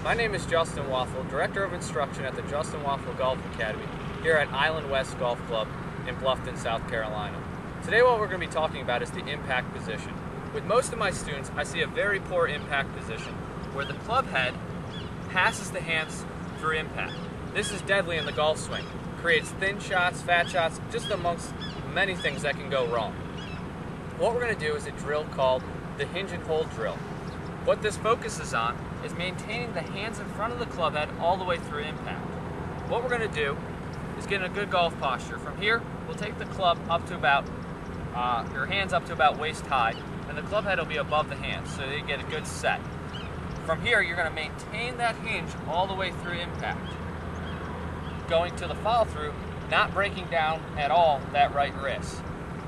My name is Justin Waffle, Director of Instruction at the Justin Waffle Golf Academy here at Island West Golf Club in Bluffton, South Carolina. Today what we're going to be talking about is the impact position. With most of my students, I see a very poor impact position where the club head passes the hands through impact. This is deadly in the golf swing. Creates thin shots, fat shots, just amongst many things that can go wrong. What we're going to do is a drill called the hinge and hold drill. What this focuses on is maintaining the hands in front of the club head all the way through impact. What we're going to do is get in a good golf posture. From here, we'll take the club up to about, your hands up to about waist high, and the club head will be above the hands, so you get a good set. From here, you're going to maintain that hinge all the way through impact. Going to the follow through, not breaking down at all that right wrist.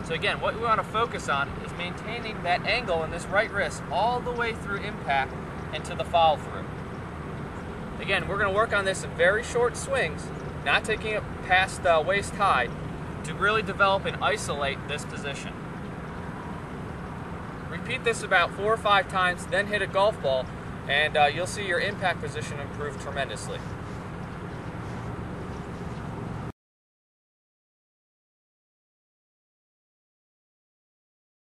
So again, what we want to focus on is maintaining that angle in this right wrist all the way through impact and to the follow through. Again, we're going to work on this in very short swings, not taking it past waist high, to really develop and isolate this position. Repeat this about 4 or 5 times, then hit a golf ball, and you'll see your impact position improve tremendously.